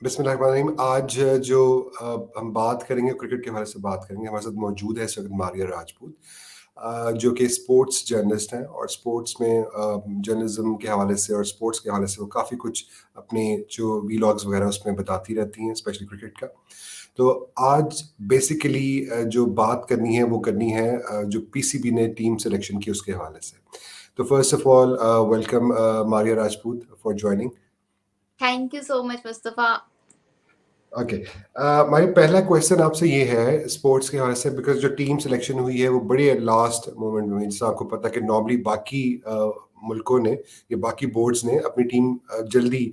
बिस्मिल्लाहिर्रहमानिर्रहीम। आज जो हम बात करेंगे क्रिकेट के हवाले से बात करेंगे। हमारे साथ मौजूद है इस वक्त मारिया राजपूत, जो कि स्पोर्ट्स जर्नलिस्ट हैं और स्पोर्ट्स में जर्नलिज्म के हवाले से और स्पोर्ट्स के हवाले से वो काफ़ी कुछ अपने जो वीलॉग्स वगैरह उसमें बताती रहती हैं, स्पेशली क्रिकेट का। तो आज बेसिकली जो बात करनी है वो करनी है जो पीसीबी ने टीम सिलेक्शन की उसके हवाले से। तो first of all welcome Maria Rajput for joining. Thank you so much Mustafa. Okay, मेरी पहला क्वेश्चन आपसे ये है स्पोर्ट्स के हवाले से, बिकॉज जो टीम सिलेक्शन हुई है वो बड़े लास्ट मोमेंट में हुई। जैसे आपको पता है कि नॉर्मली बाकी मुल्कों ने या बाकी बोर्ड्स ने अपनी टीम जल्दी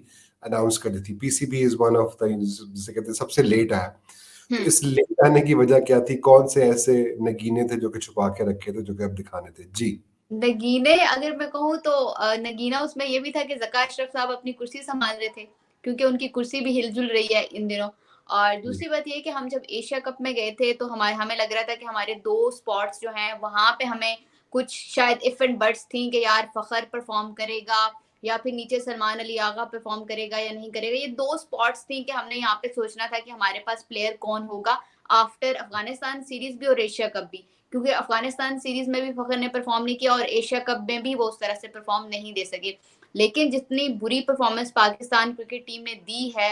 अनाउंस कर दी थी। PCB is one of the, जिसे कहते हैं, सबसे लेट आया। तो हम्म इस लेट आने की वजह क्या थी? कौन से ऐसे नगीने थे जो कि छुपा के रखे थे, जो कि अब दिखाने थे? जी। नगीने अगर मैं कहूँ तो नगीना उसमें ये भी था कि ज़का अशरफ साहब अपनी कुर्सी संभाल रहे थे, क्योंकि उनकी कुर्सी भी हिलजुल रही है इन दिनों। और दूसरी बात ये कि हम जब एशिया कप में गए थे तो हमें लग रहा था कि हमारे 2 स्पॉट्स जो हैं वहाँ पे हमें कुछ शायद इफ एंड बट्स थी कि यार फ़खर परफ़ॉर्म करेगा या फिर नीचे सलमान अली आगा परफ़ॉर्म करेगा या नहीं करेगा। ये 2 स्पॉट्स थी कि हमने यहाँ पे सोचना था कि हमारे पास प्लेयर कौन होगा आफ्टर अफ़गानिस्तान सीरीज़ भी और एशिया कप भी। क्योंकि अफगानिस्तान सीरीज में भी फखर ने परफॉर्म नहीं किया और एशिया कप में भी वो उस तरह से परफॉर्म नहीं दे सके। लेकिन जितनी बुरी परफॉर्मेंस पाकिस्तान क्रिकेट टीम ने दी है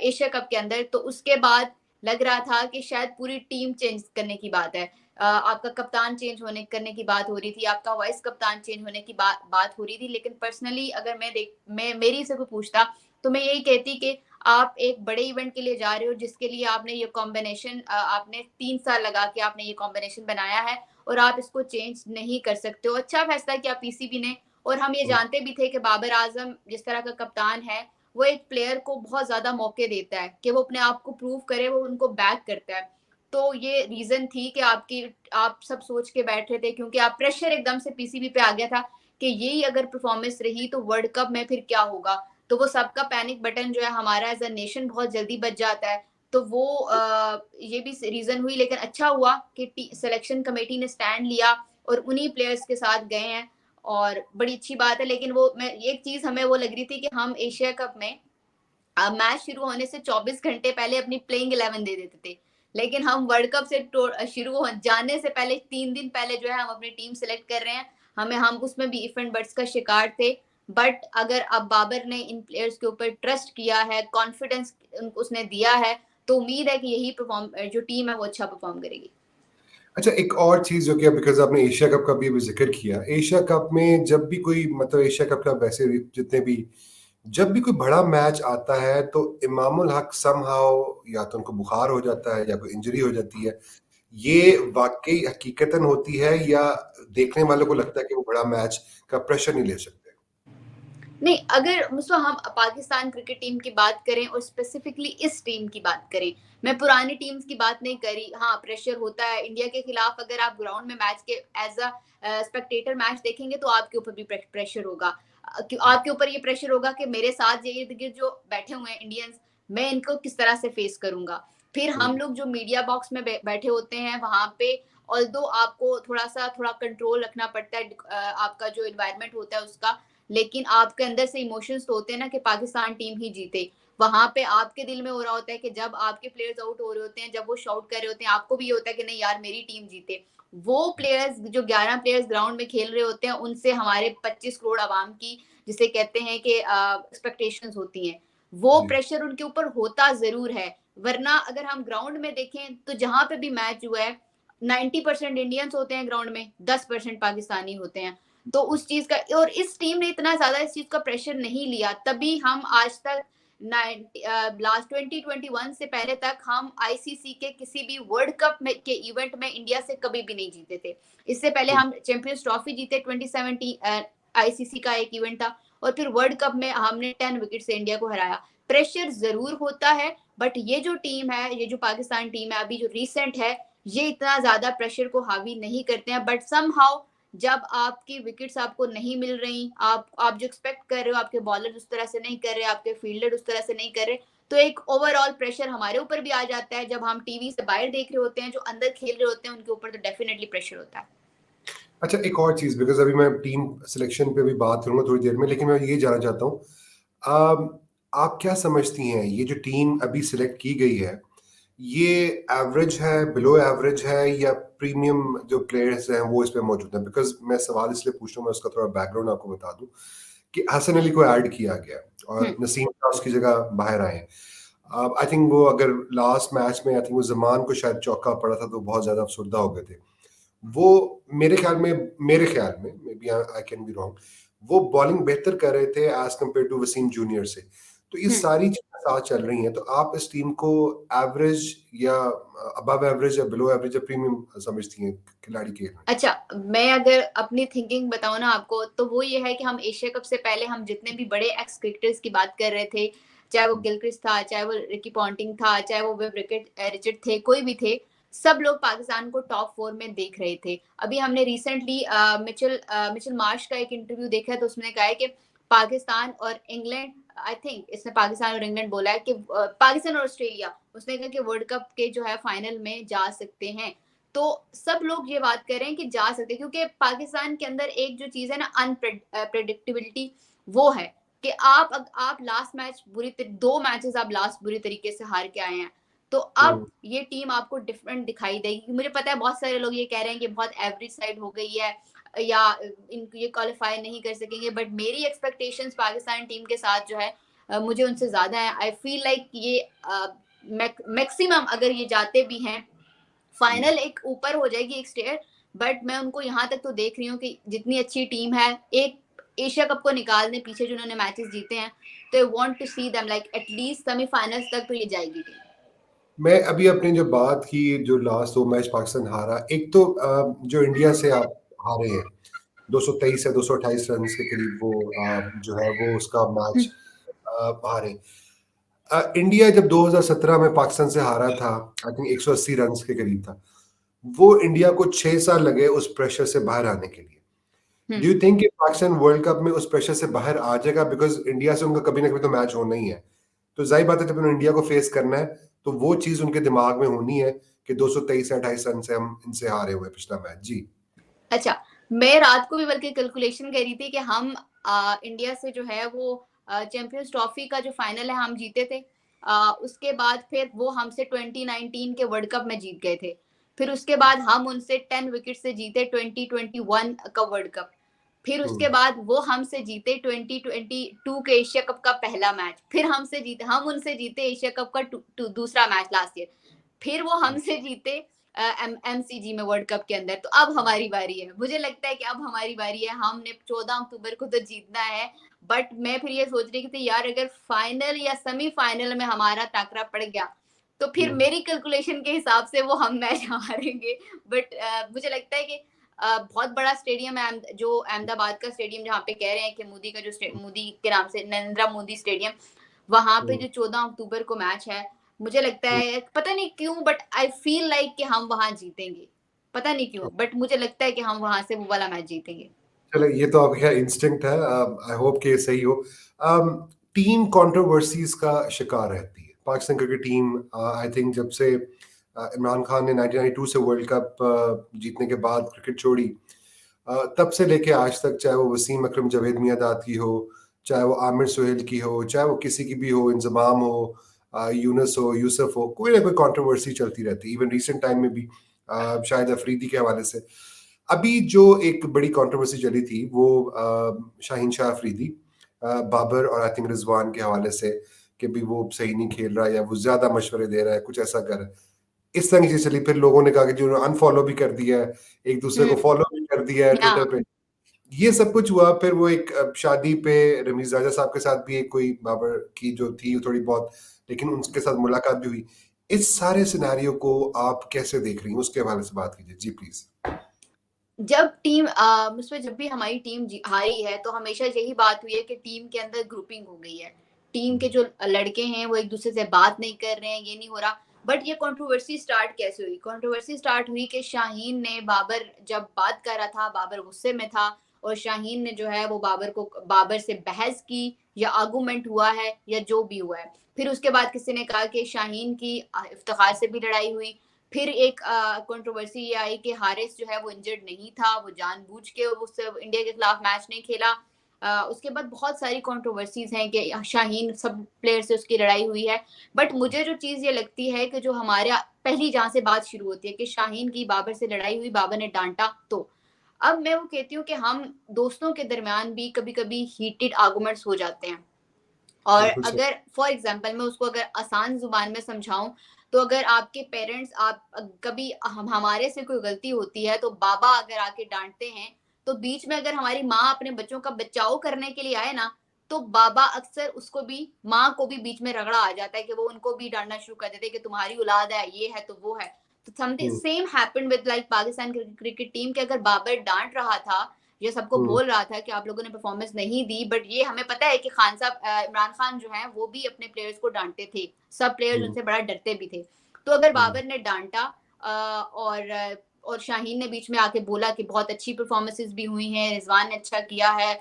एशिया कप के अंदर, तो उसके बाद लग रहा था कि शायद पूरी टीम चेंज करने की बात है। आपका कप्तान चेंज होने करने की बात हो रही थी, आपका वाइस कप्तान चेंज होने की बात हो रही थी। लेकिन पर्सनली अगर मैं मेरी से कोई पूछता तो मैं यही कहती कि आप एक बड़े इवेंट के लिए जा रहे हो जिसके लिए आपने ये कॉम्बिनेशन आपने 3 साल लगा के आपने ये कॉम्बिनेशन बनाया है और आप इसको चेंज नहीं कर सकते हो। अच्छा फैसला किया पीसीबी ने। और हम ये जानते भी थे कि बाबर आजम जिस तरह का कप्तान है, वो एक प्लेयर को बहुत ज्यादा मौके देता है कि वो अपने आप को प्रूव करे, वो उनको बैक करता है। तो ये रीजन थी कि आप सब सोच के बैठ रहे थे, क्योंकि आप प्रेशर एकदम से पीसीबी पे आ गया था कि यही अगर परफॉर्मेंस रही तो वर्ल्ड कप में फिर क्या होगा। तो वो सबका पैनिक बटन जो है हमारा एज अ नेशन बहुत जल्दी बच जाता है। तो वो ये भी रीजन हुई। लेकिन अच्छा हुआ कि सिलेक्शन कमेटी ने स्टैंड लिया और उन्हीं प्लेयर्स के साथ गए हैं और बड़ी अच्छी बात है। लेकिन वो मैं एक चीज हमें वो लग रही थी कि हम एशिया कप में मैच शुरू होने से 24 घंटे पहले अपनी प्लेइंग 11 दे देते थे। लेकिन हम वर्ल्ड कप से शुरू हो जाने से पहले 3 दिन पहले जो है हम अपनी टीम सेलेक्ट कर रहे हैं। हम उसमें भी इफ एंड बट्स का शिकार थे। बट अगर अब बाबर ने इन प्लेयर्स के ऊपर ट्रस्ट किया है, कॉन्फिडेंस उसने दिया है, तो उम्मीद है कि यही परफॉर्म जो टीम है वो अच्छा परफॉर्म करेगी। अच्छा, एक और चीज़ जो कि बिकॉज़ आपने एशिया कप का भी अभी ज़िक्र किया, एशिया कप में जब भी कोई, मतलब एशिया कप का वैसे भी जितने भी, जब भी कोई बड़ा मैच आता है तो इमामुल हक समहाउ या तो उनको बुखार हो जाता है या कोई इंजरी हो जाती है। ये वाक़ई हकीकतन होती है या देखने वालों को लगता है कि वो बड़ा मैच का प्रेशर नहीं ले सकते? नहीं, अगर मुझसे हम पाकिस्तान क्रिकेट टीम की बात करें और स्पेसिफिकली इस टीम की बात करें, मैं पुरानी टीम्स की बात नहीं करी। हाँ, प्रेशर होता है इंडिया के खिलाफ। अगर आप ग्राउंड में मैच के एज अ स्पेक्टेटर मैच देखेंगे तो आपके ऊपर भी प्रेशर होगा। आपके ऊपर ये प्रेशर होगा कि मेरे साथ ये इर्द गिर्द जो बैठे हुए हैं इंडियंस, मैं इनको किस तरह से फेस करूंगा। फिर हुँ, हम लोग जो मीडिया बॉक्स में बैठे होते हैं वहां पे, ऑल्दो आपको थोड़ा कंट्रोल रखना पड़ता है आपका जो इन्वायरमेंट होता है उसका। लेकिन आपके अंदर से इमोशंस तो होते हैं ना कि पाकिस्तान टीम ही जीते। वहां पे आपके दिल में हो रहा होता है कि जब आपके प्लेयर्स आउट हो रहे होते हैं, जब वो शाउट कर रहे होते हैं, आपको भी ये होता है कि नहीं यार मेरी टीम जीते। वो प्लेयर्स जो 11 प्लेयर्स ग्राउंड में खेल रहे होते हैं, उनसे हमारे 25 करोड़ आवाम की, जिसे कहते हैं कि एक्सपेक्टेशंस होती हैं, वो जी। प्रेशर उनके ऊपर होता जरूर है। वरना अगर हम ग्राउंड में देखें तो जहां पे भी मैच हुआ है 90% इंडियंस होते हैं ग्राउंड में, 10% पाकिस्तानी होते हैं। तो उस चीज का, और इस टीम ने इतना ज्यादा इस चीज का प्रेशर नहीं लिया, तभी हम आज तक लास्ट 2021 से पहले तक हम आईसीसी के किसी भी वर्ल्ड कप में के इवेंट में इंडिया से कभी भी नहीं जीते थे। इससे पहले हुँ, हम चैंपियंस ट्रॉफी जीते 2017, आईसीसी का एक इवेंट था। और फिर वर्ल्ड कप में हमने 10 विकेट से इंडिया को हराया। प्रेशर जरूर होता है, बट ये जो टीम है, ये जो पाकिस्तान टीम है अभी जो रिसेंट है, ये इतना ज्यादा प्रेशर को हावी नहीं करते हैं। बट समहाउ जब आपकी विकेट्स आपको नहीं मिल रही, आप जो एक्सपेक्ट कर रहे हो, आपके बॉलर उस तरह से नहीं कर रहे, आपके फील्डर उस तरह से नहीं कर रहे, तो एक ओवरऑल प्रेशर हमारे ऊपर भी आ जाता है। जब हम टीवी से बाहर देख रहे होते हैं, जो अंदर खेल रहे होते हैं, उनके ऊपर तो डेफिनेटली प्रेशर होता है। अच्छा, एक और चीज़, बिकॉज़ अभी मैं टीम सिलेक्शन पे भी बात करूँगा थोड़ी देर में, लेकिन मैं ये जानना चाहता हूँ, आप क्या समझती हैं ये जो टीम अभी सिलेक्ट की गई है, ये एवरेज है, बिलो एवरेज है, या प्रीमियम जो प्लेयर्स हैं वो इसमें मौजूद हैं? बिकॉज़ मैं सवाल इसलिए पूछ रहा हूँ, मैं उसका थोड़ा बैकग्राउंड आपको बता दूँ कि हसन अली को ऐड किया गया हुँ, और नसीम शाह उसकी जगह बाहर आए हैं। आई थिंक वो अगर लास्ट मैच में आई थिंक वो ज़मान को शायद चौका पड़ा था तो बहुत ज़्यादा अफसरदा हो गए थे। वो मेरे ख्याल में maybe I can be wrong, वो बॉलिंग बेहतर कर रहे थे as compared to Wasim junior से। तो ये हुँ। सारी चीजें साथ चल रही हैं, तो आप इस टीम को एवरेज या अबव एवरेज या बिलो एवरेज या प्रीमियम समझती हैं खिलाड़ी के में? अच्छा, मैं अगर अपनी थिंकिंग बताऊँ ना आपको, तो वो ये है कि हम एशिया कप से पहले हम जितने भी बड़े एक्स क्रिकेटर्स की बात कर रहे थे, चाहे वो गिलक्रिस्ट था, चाहे वो रिकी पॉन्टिंग था, चाहे वो वेब रिचर्ड थे, कोई भी थे, सब लोग पाकिस्तान को टॉप 4 में देख रहे थे। अभी हमने रिसेंटली मिचेल मार्श का एक इंटरव्यू देखा है, तो उसने कहा है कि पाकिस्तान और इंग्लैंड, आई थिंक इसने पाकिस्तान और इंग्लैंड बोला है कि पाकिस्तान और ऑस्ट्रेलिया, उसने कहा कि वर्ल्ड कप के जो है फाइनल में जा सकते हैं। तो सब लोग ये बात कर रहे हैं कि जा सकते हैं, क्योंकि पाकिस्तान के अंदर एक जो चीज है ना, अनप्रेडिक्टेबिलिटी, वो है कि आप लास्ट मैच दो मैचेस आप लास्ट बुरी तरीके से हार के आए हैं, तो अब हम्म, ये टीम आपको डिफरेंट दिखाई देगी। मुझे पता है बहुत सारे लोग ये कह रहे हैं कि बहुत एवरेज साइड हो गई है या इन ये क्वालिफाई नहीं कर सकेंगे, बट मेरी एक्सपेक्टेशंस पाकिस्तान टीम के साथ जो है मुझे उनसे ज्यादा है। आई फील लाइक ये मैक्सिमम अगर ये जाते भी हैं हम्म। फाइनल, एक ऊपर हो जाएगी एक स्टेयर, बट मैं उनको यहाँ तक तो देख रही हूँ कि जितनी अच्छी टीम है, एक एशिया कप को निकाल दें पीछे जिन्होंने मैचेस जीते हैं, तो I want to see them like at least semifinals तक तो ये जाएगी टीम। मैं अभी अपनी जो बात की, जो लास्ट दो मैच पाकिस्तान हारा, एक तो जो इंडिया से आप हारे हैं 223 या 228 रन के करीब, वो जो है वो उसका मैच हारे। इंडिया जब 2017 में पाकिस्तान से हारा था, आई थिंक 180 रन के करीब था। वो इंडिया को 6 साल लगे उस प्रेशर से बाहर आने के लिए। Do hmm. यू थिंक कि पाकिस्तान वर्ल्ड कप में उस प्रेशर से बाहर आ जाएगा? बिकॉज इंडिया से उनका कभी ना कभी तो मैच होना ही है। तो जाहिर बात है, जब उन्हें इंडिया को फेस करना है तो वो चीज उनके दिमाग में होनी है कि 223 या 28 रन से हम इनसे हारे हुए पिछला मैच। जी। अच्छा, मैं रात को भी बल्कि कैलकुलेशन कर रही थी कि हम इंडिया से जो है वो चैंपियंस ट्रॉफी का जो फाइनल है हम जीते थे। उसके बाद फिर वो हमसे 2019 के वर्ल्ड कप में जीत गए थे। फिर उसके बाद हम उनसे 10 विकेट से जीते 2021 का वर्ल्ड कप। फिर उसके हम्म, बाद वो हमसे जीते 2022 के एशिया कप का पहला मैच। फिर हम उनसे जीते एशिया कप का दूसरा मैच लास्ट ईयर। फिर वो हमसे जीते एमसीजी में वर्ल्ड कप के अंदर। तो अब हमारी बारी है, मुझे लगता है कि अब हमारी बारी है, हमने 14 अक्टूबर को तो जीतना है। बट मैं फिर ये सोच रही थी यार, अगर फाइनल या सेमीफाइनल में हमारा टाकरा पड़ गया, तो फिर हम्म, मेरी कैलकुलेशन के हिसाब से वो हम मैच हारेंगे। बट मुझे लगता है कि बहुत बड़ा स्टेडियम है जो अहमदाबाद का स्टेडियम, जहाँ पे कह रहे हैं कि मोदी का मोदी के नाम से नरेंद्र मोदी स्टेडियम, वहां पे हम्म, जो 14 अक्टूबर को मैच है, मुझे लगता हम्म। है पता नहीं क्यों, बट आई फील लाइक कि हम वहां जीतेंगे। पता नहीं क्यों, बट मुझे लगता है कि हम वहां से वो वाला मैच जीतेंगे। चलो, ये तो आपका इंस्टिंक्ट है। आई होप कि ये सही हो। टीम कंट्रोवर्सीज का शिकार रहती है Pakistan cricket team. I think जब से इमरान खान ने 1992 से वर्ल्ड कप जीतने के बाद क्रिकेट छोड़ी, तब से लेके आज तक, चाहे वो वसीम अकरम जावेद मियाँदाद की हो, चाहे वो आमिर सुहेल की हो, चाहे वो किसी की भी हो, इंजमाम हो, यूनुस हो, यूसुफ हो, कोई ना कोई कंट्रोवर्सी चलती रहती है। इवन रिसेंट टाइम में भी शाहिद अफरीदी के हवाले से अभी जो एक बड़ी कंट्रोवर्सी चली थी, वो शाहीन शाह अफरीदी, बाबर और आई थिंक रिजवान के हवाले से, कि भी वो सही नहीं खेल रहा या वो ज्यादा मशवरे दे रहा है, कुछ ऐसा कर रहा है। इस तरह की चीज चली, फिर लोगों ने कहा कि जो अनफॉलो भी कर दिया है, एक दूसरे को हम्म। फॉलो भी कर दिया है ट्विटर हाँ। पे। ये सब कुछ हुआ। फिर वो एक शादी पे रमीज राजा साहब के साथ भी एक कोई बाबर की जो थी थोड़ी बहुत, लेकिन उनके साथ मुलाकात भी हुई। इस सारे सिनेरियो को आप कैसे देख रही हैं? उसके हवाले से बात कीजिए जी, प्लीज। जब टीम उसमें जब भी हमारी टीम हारी है, तो हमेशा यही बात हुई है कि टीम के अंदर ग्रुपिंग हो गई है। टीम के जो लड़के हैं वो एक दूसरे से बात नहीं कर रहे हैं, ये नहीं हो रहा। बट ये कंट्रोवर्सी स्टार्ट कैसे हुई? कंट्रोवर्सी स्टार्ट हुई कि शाहीन ने बाबर जब बात कर रहा था, बाबर गुस्से में था, और शाहीन ने जो है वो बाबर से बहस की, या आर्गुमेंट हुआ है, या जो भी हुआ है। फिर उसके बाद किसी ने कहा कि शाहीन की इफ्तिखार से भी लड़ाई हुई। फिर एक कंट्रोवर्सी ये आई कि हारिस जो है वो इंजर्ड नहीं था, वो जानबूझ के उससे इंडिया के खिलाफ मैच नहीं खेला। उसके बाद बहुत सारी कंट्रोवर्सीज हैं कि शाहीन सब प्लेयर से उसकी लड़ाई हुई है। बट मुझे जो चीज़ ये लगती है कि जो हमारे पहली जहाँ से बात शुरू होती है कि शाहीन की बाबर से लड़ाई हुई, बाबर ने डाँटा तो। अब मैं वो कहती हूँ कि हम दोस्तों के दरमियान भी कभी-कभी हीटेड आर्गुमेंट्स हो जाते हैं। और बिल्कुल सही। अगर फॉर एग्जाम्पल मैं उसको अगर आसान जुबान में समझाऊं, तो अगर आपके पेरेंट्स आप कभी हमारे से कोई गलती होती है तो बाबा अगर आके डांटते हैं, तो बीच में अगर हमारी माँ अपने बच्चों का बचाव करने के लिए आए ना, तो बाबा अक्सर उसको भी, माँ को भी बीच में रगड़ा आ जाता है कि वो उनको भी डांटना शुरू कर देते हैं कि तुम्हारी औलाद है, ये है तो वो है। तो something hmm, same happened with like Pakistan cricket team के, अगर बाबर डांट रहा था, ये सबको हुँ, बोल रहा था कि आप लोगों ने परफॉर्मेंस नहीं दी, बट ये हमें पता है कि खान साहब, इमरान खान जो है वो भी अपने प्लेयर्स को डांटते थे, सब प्लेयर्स हुँ, उनसे बड़ा डरते भी थे। तो अगर हुँ, बाबर ने डांटा और शाहीन ने बीच में आके बोला कि बहुत अच्छी परफॉर्मेंसेस भी हुई हैं, रिजवान ने अच्छा किया है,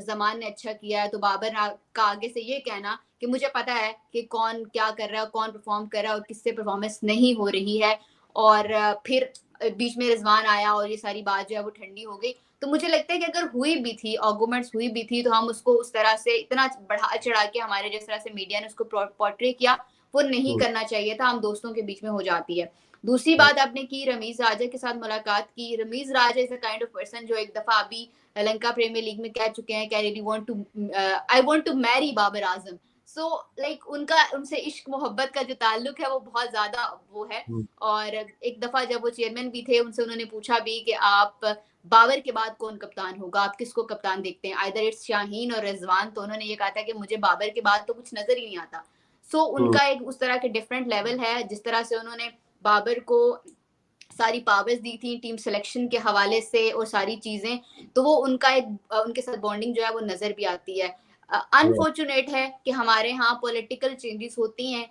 जमान ने अच्छा किया है, तो बाबर का आगे से ये कहना कि मुझे पता है कि कौन क्या कर रहा है, कौन परफॉर्म कर रहा है और किससे परफॉर्मेंस नहीं हो रही है। और फिर बीच में रिजवान आया और ये सारी बात जो है वो ठंडी हो गई। तो मुझे लगता है कि अगर हुई भी थी, आर्गुमेंट्स हुई भी थी, तो हम उसको उस तरह से इतना बढ़ा चढ़ा के हमारे जिस तरह से मीडिया ने उसको पोर्ट्रे किया, वो नहीं हुँ, करना चाहिए था। हम दोस्तों के बीच में हो जाती है। दूसरी हुँ, बात आपने की, रमीज राजा के साथ मुलाकात की। Rameez Raja is a kind of person जो एक दफा अभी लंका प्रीमियर लीग में कह चुके हैं कि I want to marry Babar Azam. So like उनका उनसे इश्क मोहब्बत का जो ताल्लुक है वो बहुत ज्यादा वो है। हुँ, और एक दफा जब वो चेयरमैन भी थे, उनसे उन्होंने पूछा भी कि आप बाबर के बाद कौन कप्तान होगा, आप किसको कप्तान देखते हैं, आइदर इट्स शाहीन और रिजवान। तो उन्होंने ये कहा था कि मुझे बाबर के बाद तो कुछ नजर ही नहीं आता। सो हुँ, उनका एक उस तरह के डिफरेंट लेवल है, जिस तरह से उन्होंने बाबर को सारी पावर्स दी थी टीम सिलेक्शन के हवाले से और सारी चीजें, तो वो उनका एक उनके साथ बॉन्डिंग जो है वो नजर भी आती है। राइट, अनफॉर्चुनेट है कि हमारे यहाँ पॉलिटिकल चेंजेस होती हैं।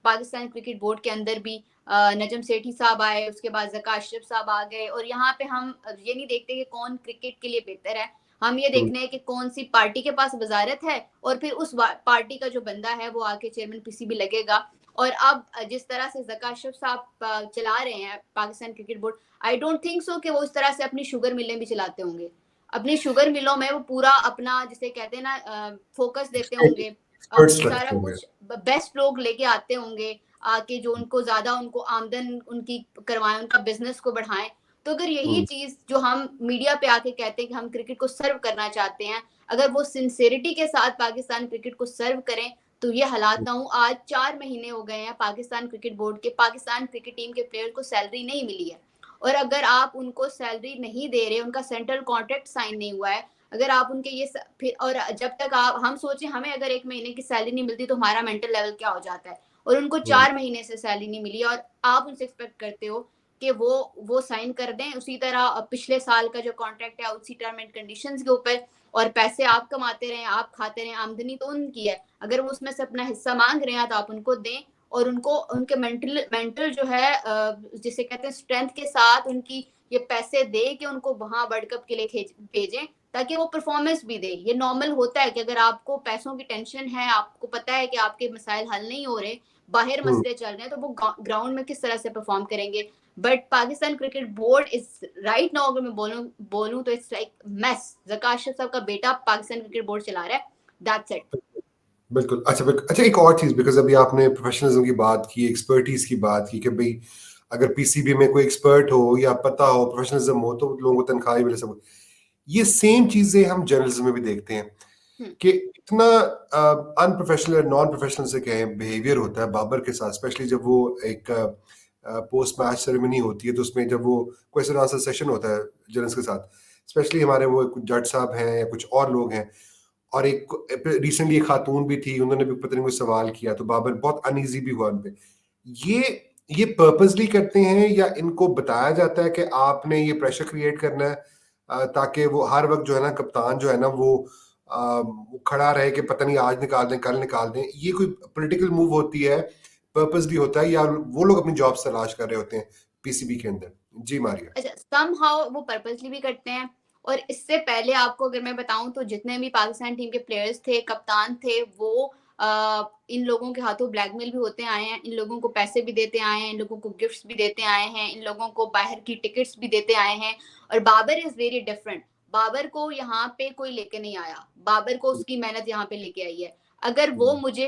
पाकिस्तान क्रिकेट बोर्ड के अंदर भी नजम सेठी साहब आए, उसके बाद जका अशरफ साहब आ गए, और यहाँ पे हम ये नहीं देखते कि कौन क्रिकेट के लिए बेहतर है। हम ये हुँ, देखने हैं कि कौन सी पार्टी के पास वजारत है, और फिर उस पार्टी का जो बंदा है वो आके चेयरमैन पीसीबी लगेगा। और अब जिस तरह से जका अशरफ साहब चला रहे हैं Pakistan cricket board, I don't think so कि वो इस तरह से अपनी शुगर मिलें भी चलाते होंगे। अपनी शुगर मिलों में वो पूरा अपना जिसे कहते हैं ना फोकस देते होंगे, एक्सपर्ट्स सारा रखते होंगे। कुछ बेस्ट लोग लेके आते होंगे आके, जो उनको ज्यादा उनको आमदन उनकी करवाएं, उनका बिजनेस को बढ़ाएं। तो अगर यही हुँ, चीज जो हम मीडिया पे आके कहते हैं कि हम क्रिकेट को सर्व करना चाहते हैं, अगर वो सिंसेरिटी के साथ पाकिस्तान क्रिकेट को सर्व करें, तो ये हालात हुँ, ना हो। आज 4 महीने हो गए हैं पाकिस्तान क्रिकेट बोर्ड के, पाकिस्तान क्रिकेट टीम के प्लेयर को सैलरी नहीं मिली है। और अगर आप उनको सैलरी नहीं दे रहे, उनका सेंट्रल कॉन्ट्रैक्ट साइन नहीं हुआ है, अगर आप उनके फिर, और जब तक आप हम सोचें हमें अगर 1 महीने की सैलरी नहीं मिलती तो हमारा मेंटल लेवल क्या हो जाता है। और उनको हुँ, 4 महीने से सैलरी नहीं मिली, और आप उनसे एक्सपेक्ट करते हो कि वो साइन कर दें उसी तरह पिछले साल का जो कॉन्ट्रैक्ट है उसी टर्म एंड कंडीशंस के ऊपर, और पैसे आप कमाते रहें, आप खाते रहें, आमदनी तो उनकी है। अगर वो उसमें से अपना हिस्सा मांग रहे हैं तो आप उनको दें, और उनको उनके मेंटल मेंटल जो है जिसे कहते हैं स्ट्रेंथ के साथ उनकी ये पैसे दे कि उनको वहां वर्ल्ड कप के लिए भेजें, ताकि वो परफॉर्मेंस भी दे। ये नॉर्मल होता है कि अगर आपको पैसों की टेंशन है, आपको पता है कि आपके मसाइल हल नहीं हो रहे, बाहर हुँ। मसले चल रहे हैं, तो वो ग्राउंड में किस तरह से परफॉर्म करेंगे। But Pakistan cricket board is right now, अगर मैं बोलूं तो इट्स लाइक मेस। जका अशरफ साहब का बेटा पाकिस्तान क्रिकेट बोर्ड चला रहा है, दैट्स इट। बिल्कुल। अच्छा एक और चीज़, बिकॉज़ अभी आपने प्रोफ़ेशनलिज़्म की बात की, एक्सपर्टीज़ की बात की कि भई अगर पीसीबी में कोई एक्सपर्ट हो या पता हो, प्रोफ़ेशनलिज़्म हो तो लोगों को तनख्वाह भी मिले सब। ये सेम चीज़ें हम जर्नलिज़्म में भी देखते हैं हम्म, कि इतना अनप्रोफ़ेशनल और नॉन प्रोफ़ेशनल से कहें बिहेवियर होता है बाबर के साथ, स्पेशली जब वो एक पोस्ट मैच सेरेमनी होती है तो उसमें जब वो क्वेश्चन आंसर सेशन होता है जर्नलिस्ट के साथ, स्पेशली हमारे वो कुछ जज साहब हैं या कुछ और लोग हैं, और एक रिसेंटली एक खातून भी थी, उन्होंने भी पता नहीं कुछ सवाल किया तो बाबर बहुत अनईज़ी भी हुआ उन पे। ये ये पर्पसली करते हैं या इनको बताया जाता है कि आपने ये प्रेशर क्रिएट करना है, ताकि वो हर वक़्त जो है ना कप्तान जो है ना वो खड़ा रहे कि पता नहीं आज निकाल दें, कल निकाल दें। ये कोई पॉलिटिकल मूव होती है, पर्पसली होता है, या वो लोग अपनी जॉब्स तलाश कर रहे होते हैं पीसीबी के अंदर? जी, मारिया। अच्छा, समहाउ वो पर्पसली भी करते हैं। और इससे पहले आपको अगर मैं बताऊं तो जितने भी पाकिस्तान टीम के प्लेयर्स थे, कप्तान थे, वो इन लोगों के हाथों ब्लैकमेल भी होते आए हैं, इन लोगों को पैसे भी देते आए हैं, इन लोगों को गिफ्ट्स भी देते आए हैं, इन लोगों को बाहर की टिकट्स भी देते आए हैं। और Babar is very different. Babar को यहाँ पे कोई लेके नहीं आया, बाबर को उसकी मेहनत यहाँ पे लेके आई है। अगर वो मुझे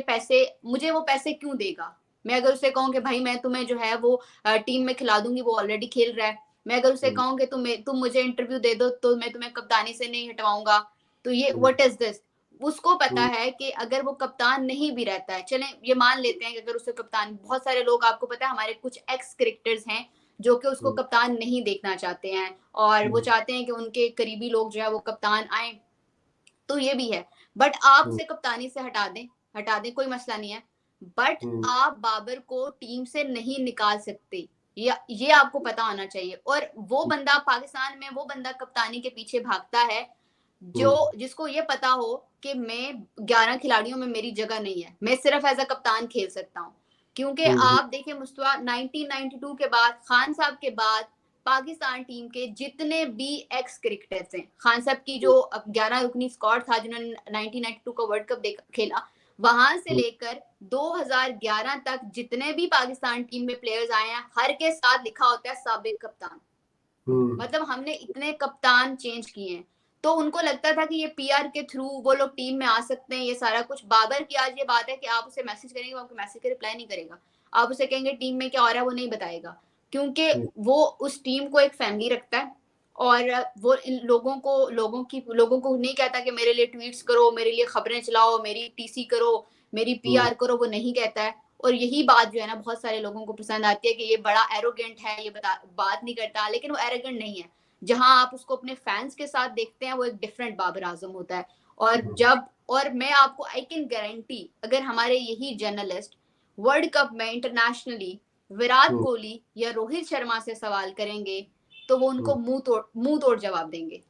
वो पैसे क्यों देगा? मैं अगर उसे कहूँ कि भाई मैं तुम्हें जो है वो टीम में खिला दूंगी, वो ऑलरेडी खेल रहा है। मैं अगर उसे कहूँ कि तुम मुझे इंटरव्यू दे दो तो मैं तुम्हें कप्तानी से नहीं हटवाऊंगा, तो ये व्हाट इज दिस? उसको पता है कि अगर वो कप्तान नहीं भी रहता है, चलें ये मान लेते हैं कि अगर उसे कप्तान, बहुत सारे लोग आपको पता है हमारे कुछ एक्स क्रिकेटर्स हैं जो कि उसको कप्तान नहीं देखना चाहते हैं और वो चाहते हैं कि उनके करीबी लोग जो है वो कप्तान आए, तो ये भी है। बट आप उसे कप्तानी से हटा दें कोई मसला नहीं है, बट आप बाबर को टीम से नहीं निकाल सकते, ये आपको पता होना चाहिए। और वो बंदा पाकिस्तान में, वो बंदा कप्तानी के पीछे भागता है जो जिसको ये पता हो कि मैं 11 खिलाड़ियों में मेरी जगह नहीं है, मैं सिर्फ एज अ कप्तान खेल सकता हूँ। क्योंकि आप देखिए मुस्तफा, 1992 के बाद, खान साहब के बाद पाकिस्तान टीम के जितने भी एक्स क्रिकेटर्स हैं, खान साहब की जो 11 रुकनी स्क्वाड था जिन्होंने 1992 का वर्ल्ड कप खेला, वहां से लेकर 2011 तक जितने भी पाकिस्तान टीम में प्लेयर्स आए हैं, हर के साथ लिखा होता है साबिक कप्तान। मतलब हमने इतने कप्तान चेंज किए हैं, तो उनको लगता था कि ये पीआर के थ्रू वो लोग टीम में आ सकते हैं, ये सारा कुछ। बाबर की आज ये बात है कि आप उसे मैसेज करेंगे, वो आपके मैसेज का रिप्लाई नहीं करेगा। आप उसे कहेंगे टीम में क्या हो रहा है, वो नहीं बताएगा, क्योंकि वो उस टीम को एक फैमिली रखता है। और वो इन लोगों को नहीं कहता कि मेरे लिए ट्वीट्स करो, मेरे लिए खबरें चलाओ, मेरी टीसी करो, मेरी पीआर करो, वो नहीं कहता है। और यही बात जो है ना बहुत सारे लोगों को पसंद आती है कि ये बड़ा एरोगेंट है, ये बात नहीं करता, लेकिन वो एरोगेंट नहीं है। जहां आप उसको अपने फैंस के साथ देखते हैं वो एक डिफरेंट बाबर आजम होता है। और मैं आपको आई कैन गारंटी, अगर हमारे यही जर्नलिस्ट वर्ल्ड कप में इंटरनेशनली विराट कोहली या रोहित शर्मा से सवाल करेंगे तो वो उनको मुंह तोड़ जवाब देंगे।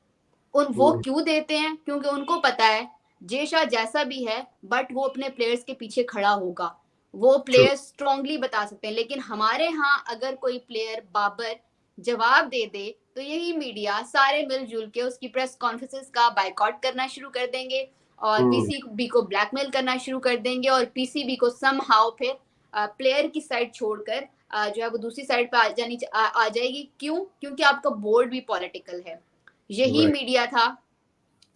वो क्यों देते हैं? क्योंकि उनको पता है जेशा जैसा भी है, बट वो अपने प्लेयर्स के पीछे खड़ा होगा, वो प्लेयर्स स्ट्रांगली बता सकते हैं। लेकिन हमारे यहाँ अगर कोई प्लेयर बाबर जवाब दे दे तो यही मीडिया सारे मिलजुल के उसकी प्रेस कॉन्फ्रेंसेस का बाइकआउट करना शुरू कर देंगे और पीसीबी को ब्लैकमेल करना शुरू कर देंगे और पीसीबी को समहाउ फिर प्लेयर की साइड छोड़कर जो है वो दूसरी साइड पे आ जाएगी। क्यों? क्योंकि आपका बोर्ड भी पॉलिटिकल है। यही मीडिया था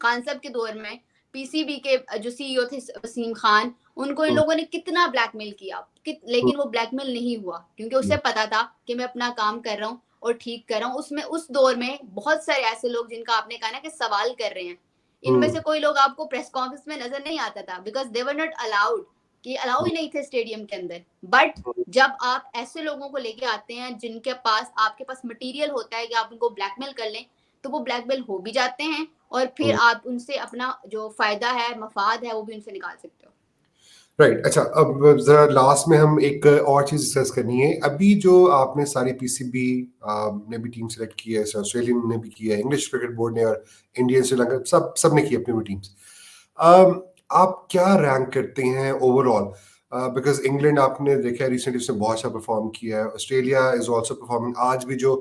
खान साहब के दौर में, पीसीबी के जो सीईओ थे वसीम खान, उनको इन लोगों ने कितना ब्लैकमेल किया, लेकिन वो ब्लैकमेल नहीं हुआ क्योंकि उसे पता था कि मैं अपना काम कर रहा हूँ और ठीक कर रहा हूँ। उसमें उस दौर में बहुत सारे ऐसे लोग जिनका आपने कहा ना कि सवाल कर रहे हैं, इनमें से कोई लोग आपको प्रेस कॉन्फ्रेंस में नजर नहीं आता था, because they were not allowed, कि अलाउ ही नहीं थे स्टेडियम के अंदर। बट जब आप ऐसे लोगों को लेके आते हैं जिनके पास, आपके पास मटेरियल होता है कि आप उनको ब्लैकमेल कर लें, तो वो ब्लैकमेल हो भी जाते हैं और फिर आप उनसे अपना जो फायदा है, मफाद है, वो भी उनसे निकाल सकते हो। राइट, अच्छा, अब जरा लास्ट में हम एक और चीज डिस्कस करनी है। अभी जो आपने सारी पीसीबी ने भी टीम सेलेक्ट की है, ऑस्ट्रेलियन ने भी की है, इंग्लिश क्रिकेट बोर्ड ने और इंडियन, श्रीलंका, सब ने की अपनी अपनी टीम्स। आप क्या रैंक करते हैं ओवरऑल? बिकॉज इंग्लैंड आपने देखा है रिसेंटली उसने बहुत अच्छा परफॉर्म किया है, ऑस्ट्रेलिया इज ऑल्सो परफॉर्मिंग। आज भी जो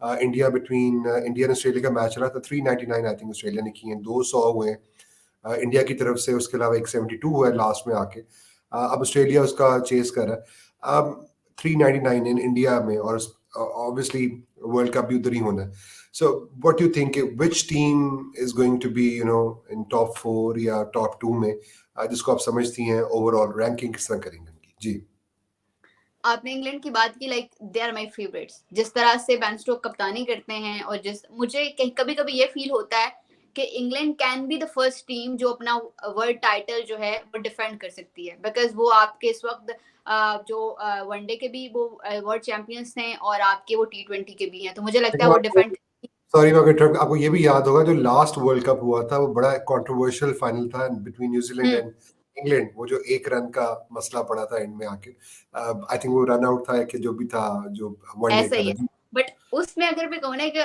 इंडिया एंड ऑस्ट्रेलिया का मैच रहा था, 399 आई थिंक ऑस्ट्रेलिया ने किए हैं, 200 हुए हैं इंडिया की तरफ से, उसके अलावा एक 72 हुआ है लास्ट में आके। अब ऑस्ट्रेलिया उसका चेस कर रहा है। 399 इन इंडिया में, और ऑब्वियसली वर्ल्ड कप भी उधर ही होना है। So what you think, which team is going to be in top 4 या टॉप 2 में, जिसको आप समझती हैं ओवरऑल रैंकिंग किस तरह करेंगे उनकी? जी, आपने इंग्लैंड की बात की, like they are my favourites. जिस तरह से बेन स्टोक कप्तानी करते हैं और मुझे कभी कभी ये फील होता है कि England can be the first team जो अपना वर्ल्ड टाइटल जो है वो डिफेंड कर सकती है, बिकॉज वो आपके इस वक्त जो वनडे के भी वो वर्ल्ड चैंपियंस हैं और आपके वो T20 के भी हैं, तो मुझे लगता है वो डिफेंड। सॉरी मैं इंटरप्ट, आपको ये भी याद होगा जो लास्ट वर्ल्ड कप हुआ था वो बड़ा कंट्रोवर्शियल फाइनल था बिटवीन न्यूजीलैंड एंड इंग्लैंड, वो जो एक रन का मसला पड़ा था एंड में आके। आई थिंक वो रन आउट था कि जो भी था, जो वनडे ऐसा का ही है। था। बट उसमें अगर मैं कहूँ ना कि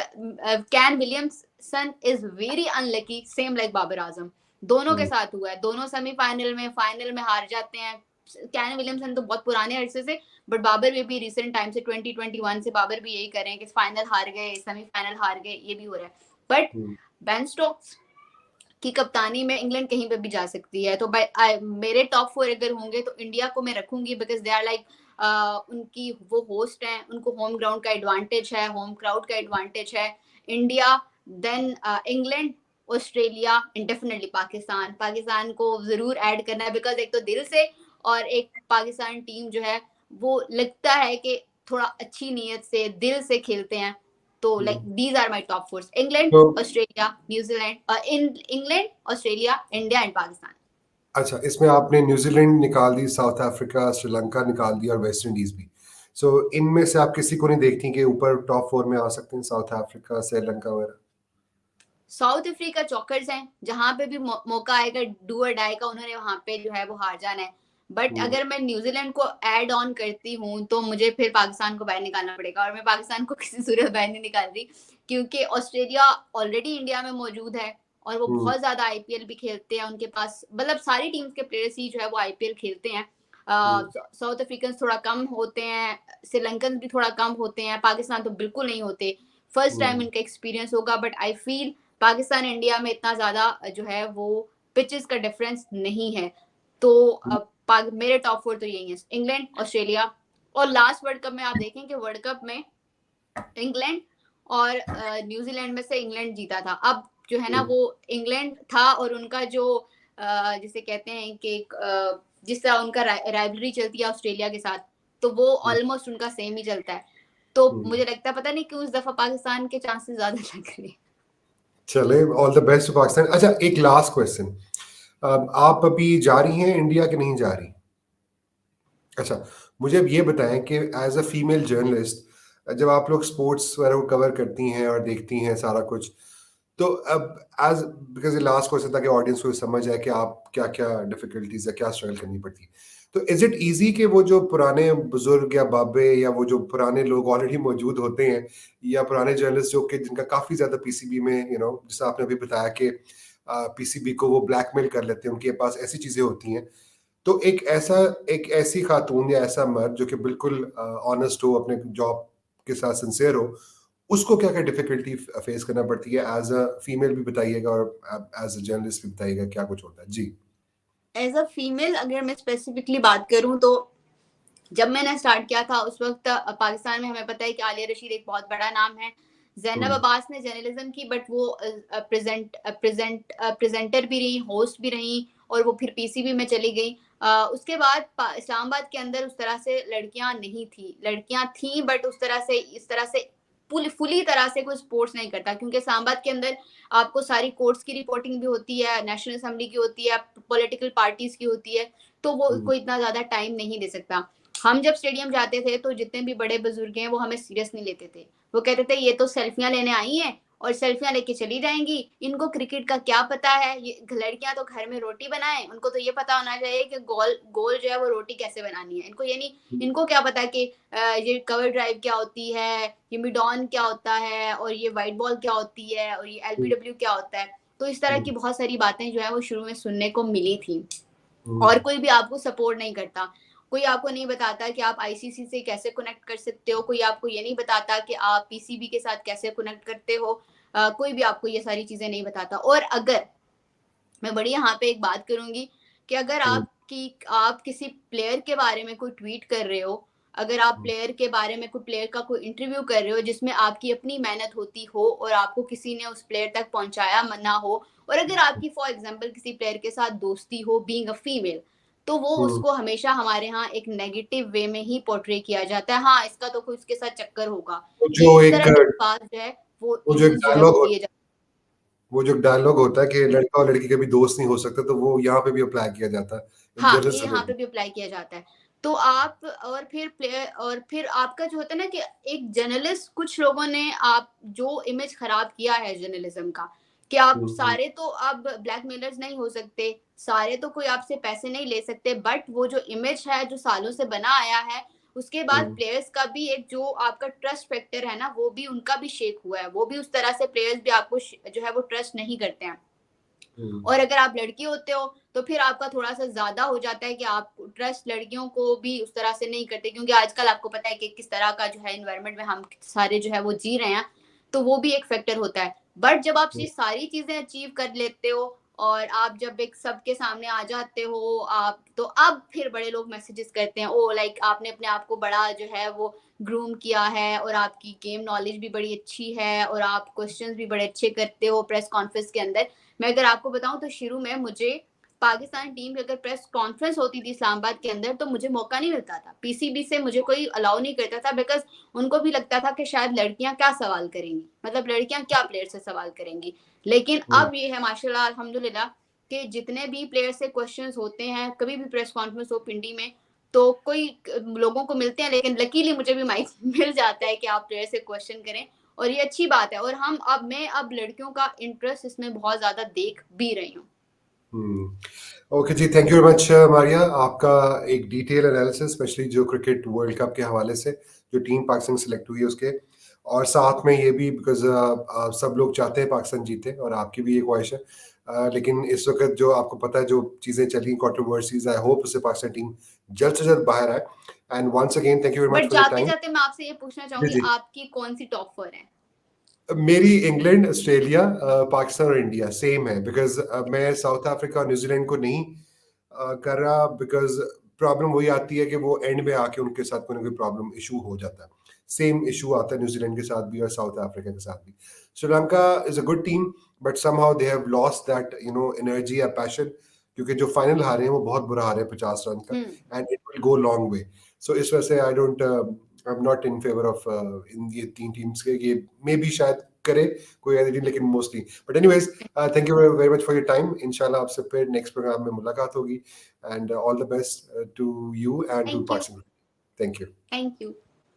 Kane Williamson is very unlucky, same like Babar Azam, दोनों के साथ हुआ है। दोनों सेमीफाइनल में, फाइनल में हार जाते हैं। कैन विलियमसन तो बहुत पुराने अरसे से, बट बाबर भी रिसेंट टाइम से 2021 से बाबर भी यही कर रहे हैं कि फाइनल हार गए, सेमीफाइनल हार गए, ये भी हो रहा है। बट बेन स्टोक्स की कप्तानी में इंग्लैंड कहीं पे भी जा सकती है। तो मेरे टॉप 4 अगर होंगे तो इंडिया को मैं रखूंगी, बिकॉज दे आर लाइक उनकी वो होस्ट हैं, उनको होम ग्राउंड का एडवांटेज है, होम क्राउड का एडवांटेज है। India, then England, Australia and definitely Pakistan. Pakistan को ज़रूर ऐड करना है बिकॉज़ एक तो दिल से, और एक पाकिस्तान टीम जो है वो लगता है कि थोड़ा अच्छी नीयत से दिल से खेलते हैं। तो like these are my top fours, England, तो Australia, New Zealand, England, Australia, India and Pakistan. अच्छा, इसमें आपने न्यूजीलैंड निकाल दी, साउथ अफ्रीका, श्रीलंका निकाल दी और वेस्ट इंडीज भी। सो इनमें से आप किसी को नहीं देखती कि ऊपर टॉप 4 में आ सकते हैं, साउथ अफ्रीका, श्रीलंका वगैरह? साउथ अफ्रीका चौकर्स हैं, जहां पे भी मौका आएगा डू और डाई का, उन्होंने वहां पे जो है वो हार जाना है। बट हम्म, अगर मैं न्यूजीलैंड को ऐड ऑन करती हूँ तो मुझे फिर पाकिस्तान को बाहर निकालना पड़ेगा, और मैं पाकिस्तान को किसी सूरत बाहर नहीं निकाल रही, क्योंकि ऑस्ट्रेलिया ऑलरेडी इंडिया में मौजूद है और वो हम्म, बहुत ज्यादा आईपीएल भी खेलते हैं, उनके पास मतलब सारी टीम्स के प्लेयर्स ही जो है वो आईपीएल खेलते हैं। हम्म, साउथ अफ्रीकन थोड़ा कम होते हैं, श्रीलंकन भी थोड़ा कम होते हैं, पाकिस्तान तो बिल्कुल नहीं होते। फर्स्ट टाइम हम्म, इनका एक्सपीरियंस होगा, but I feel Pakistan India में इतना ज्यादा जो है वो पिचेस का डिफरेंस नहीं है। तो मेरे टॉप 4 तो यही है, इंग्लैंड, ऑस्ट्रेलिया, और लास्ट वर्ल्ड कप में आप देखें कि वर्ल्ड कप में इंग्लैंड और न्यूजीलैंड में से इंग्लैंड जीता था। अब जो है ना हम्म, वो इंग्लैंड था, और उनका जो जिसे कहते हैं कि जिस तरह उनका राइवलरी चलती है ऑस्ट्रेलिया के साथ, तो वो हम्म, ऑलमोस्ट उनका सेम ही चलता है। तो हम्म। मुझे लगता है पता नहीं क्यों इस दफा पाकिस्तान के चांसेस ज्यादा लग रहे हैं। चले, all the best to Pakistan. अच्छा, एक लास्ट क्वेश्चन, आप अभी जा रही हैं इंडिया कि नहीं जा रही? अच्छा, मुझे अब ये बताएं कि एज अ फीमेल जर्नलिस्ट, जब आप लोग स्पोर्ट्स वगैरह को कवर करती हैं और देखती हैं सारा कुछ, तो अब एज, बिकॉज ये लास्ट क्वेश्चन था कि ऑडियंस को समझ आए कि आप क्या क्या डिफिकल्टीज या क्या स्ट्रगल करनी पड़ती है, तो इज इट इजी कि वो जो पुराने बुजुर्ग या बाबे या वो जो पुराने लोग ऑलरेडी मौजूद होते हैं, या पुराने जर्नलिस्ट जो कि जिनका काफ़ी ज़्यादा पीसीबी में, जैसे आपने अभी बताया कि पीसीबी को वो ब्लैकमेल कर लेते हैं, उनके पास ऐसी चीज़ें होती हैं, तो एक ऐसी खातून या ऐसा मर्द जो कि बिल्कुल ऑनेस्ट हो, अपने जॉब के साथ सिंसियर हो, उसको क्या क्या डिफिकल्टी फेस करना पड़ती है? एज अ फीमेल भी बताइएगा और एज अ जर्नलिस्ट भी बताइएगा क्या कुछ होता है जी। एज अ फीमेल अगर मैं स्पेसिफिकली बात करूं तो जब मैंने स्टार्ट किया था उस वक्त पाकिस्तान में हमें पता है कि आलिया रशीद एक बहुत बड़ा नाम है, जैनब हम्म, अब्बास ने जर्नलिज्म की, बट वो प्रेजेंटर भी रही, होस्ट भी रही, और वो फिर पीसीबी में चली गई। उसके बाद इस्लामाबाद के अंदर उस तरह से लड़कियां नहीं थी, लड़कियां थी बट उस तरह से इस तरह से फुली तरह से कोई स्पोर्ट्स नहीं करता, क्योंकि इस्लामाबाद के अंदर आपको सारी कोर्ट्स की रिपोर्टिंग भी होती है, नेशनल असेंबली की होती है, पॉलिटिकल पार्टीज की होती है, तो वो हम्म, कोई इतना ज्यादा टाइम नहीं दे सकता। हम जब स्टेडियम जाते थे तो जितने भी बड़े बुजुर्ग हैं वो हमें सीरियस नहीं लेते थे, वो कहते थे ये तो सेल्फियां लेने आई हैं और सेल्फियां लेके चली जाएंगी, इनको क्रिकेट का क्या पता है, ये लड़कियां तो घर में रोटी बनाएं, उनको तो ये पता होना चाहिए कि गोल गोल जो है वो रोटी कैसे बनानी है, इनको ये नहीं, इनको क्या पता कि ये कवर ड्राइव क्या होती है, ये मिडॉन क्या होता है, और ये वाइट बॉल क्या होती है, और ये हम्म, एलबीडब्ल्यू क्या होता है। तो इस तरह की हम्म, बहुत सारी बातें जो है वो शुरू में सुनने को मिली थी, और हम्म, कोई भी आपको सपोर्ट नहीं करता, कोई आपको नहीं बताता कि आप आईसीसी से कैसे कनेक्ट कर सकते हो, कोई आपको ये नहीं बताता कि आप पीसीबी के साथ कैसे कनेक्ट करते हो, कोई भी आपको ये सारी चीजें नहीं बताता। और अगर मैं बड़ी यहाँ पे एक बात करूंगी कि अगर हम्म, आप किसी प्लेयर के बारे में कोई ट्वीट कर रहे हो, अगर आप प्लेयर के बारे में कोई प्लेयर का कोई इंटरव्यू कर रहे हो जिसमें आपकी अपनी मेहनत होती हो और आपको किसी ने उस प्लेयर तक पहुंचाया ना हो, और अगर आपकी फॉर एग्जांपल किसी प्लेयर के साथ दोस्ती हो बीइंग अ फीमेल, तो वो हम्म। उसको हमेशा हमारे यहाँ एक नेगेटिव वे में ही पोर्ट्रे किया जाता है, हाँ इसका तो कोई उसके साथ चक्कर होगा, वो ये जो इस एक तरह के अल्फाज जो है वो वो जो एक यूज जो है वो डायलॉग किए जाते वो जो डायलॉग होता है कि लड़का और लड़की कभी दोस्त नहीं हो सकते, तो वो यहाँ पे भी अप्लाई किया जाता है हाँ, ये जर्नलिज्म में यहाँ पे भी। भी अप्लाई किया जाता है। तो आप और फिर प्लेयर और फिर आपका जो होता है ना कि एक जर्नलिस्ट, कुछ लोगों ने आप जो इमेज खराब किया है जर्नलिज्म का, कि आप हम्म, सारे तो अब ब्लैकमेलर्स नहीं हो सकते, सारे तो कोई आपसे पैसे नहीं ले सकते, बट वो जो इमेज है जो सालों से बना आया है, उसके बाद हम्म, प्लेयर्स का भी एक जो आपका ट्रस्ट फैक्टर है ना, वो भी उनका भी शेक हुआ है, वो भी उस तरह से प्लेयर्स भी आपको जो है वो ट्रस्ट नहीं करते हैं। हम्म, और अगर आप लड़की होते हो तो फिर आपका थोड़ा-सा ज़्यादा हो जाता है कि आप ट्रस्ट लड़कियों को भी उस तरह से नहीं करते, क्योंकि आजकल आपको पता है कि किस तरह का जो है एनवायरनमेंट में हम सारे जो है वो जी रहे हैं, तो वो भी एक फैक्टर होता है। बट जब आप हम्म, ये सारी चीज़ें अचीव कर लेते हो और आप जब एक सबके सामने आ जाते हो आप, तो अब फिर बड़े लोग मैसेजेस करते हैं, ओ लाइक आपने अपने आप को बड़ा जो है वो ग्रूम किया है और आपकी गेम नॉलेज भी बड़ी अच्छी है और आप क्वेश्चंस भी बड़े अच्छे करते हो प्रेस कॉन्फ्रेंस के अंदर। मैं अगर आपको बताऊं तो शुरू में मुझे पाकिस्तान टीम की अगर प्रेस कॉन्फ्रेंस होती थी इस्लामाबाद के अंदर तो मुझे मौका नहीं मिलता था, पीसीबी से मुझे कोई अलाउ नहीं करता था, बिकॉज उनको भी लगता था कि शायद लड़कियां क्या सवाल करेंगी, मतलब लड़कियां क्या प्लेयर से सवाल करेंगी। लेकिन हुँ, अब ये है माशाल्लाह अल्हम्दुलिल्लाह कि जितने भी प्लेयर से क्वेश्चंस होते हैं, कभी भी प्रेस कॉन्फ्रेंस हो पिंडी में, तो कोई लोगों को मिलते हैं, लेकिन लकीली मुझे भी माइक मिल जाता है कि आप प्लेयर से क्वेश्चन करें, और ये अच्छी बात है। और मैं अब लड़कियों का इंटरेस्ट इसमें बहुत ज्यादा देख भी रही हूँ। हुँ। ओके जी, thank you very much Maria. आपका एक डिटेल एनालिसिस स्पेशली जो क्रिकेट वर्ल्ड कप के हवाले से, जो टीम पाकिस्तान सेलेक्ट हुई है उसके, और साथ में ये भी बिकॉज़ सब लोग चाहते हैं पाकिस्तान जीते और आपकी भी ये ख्वाहिश है। लेकिन इस वक़्त जो आपको पता है जो चीज़ें चली कंट्रोवर्सीज़, आई होप उससे पाकिस्तान टीम जल्द से जल्द बाहर आए। And once again thank you very much but for your जाते टाइम। जाते मैं आपसे ये पूछना जी, चाहूंगी, जी। आपकी कौन सी टॉप फोर है? मेरी इंग्लैंड, ऑस्ट्रेलिया, पाकिस्तान और इंडिया सेम है बिकॉज़ मैं साउथ अफ्रीका और न्यूज़ीलैंड को नहीं कर रहा बिकॉज़ प्रॉब्लम वही आती है कि वो एंड में आके उनके साथ कोई ना कोई प्रॉब्लम इश्यू हो जाता है। सेम इश्यू आता है न्यूज़ीलैंड के साथ भी और साउथ अफ्रीका के साथ भी। Sri Lanka is a good team but somehow they have lost that energy या पैशन क्योंकि जो फाइनल हारे हैं वो बहुत बुरा हारे हैं 50 रन का hmm. And it will go long way. So इस वजह से I am not in favour of in ये 3 टीम्स के ये मे बी शायद करे कोई ऐसी टीम लेकिन mostly but anyways thank you very much for your time. इंशाल्लाह आपसे फिर नेक्स्ट प्रोग्राम में मुलाकात होगी and all the best to you and to thank you. Pakistan. Thank you. Thank you.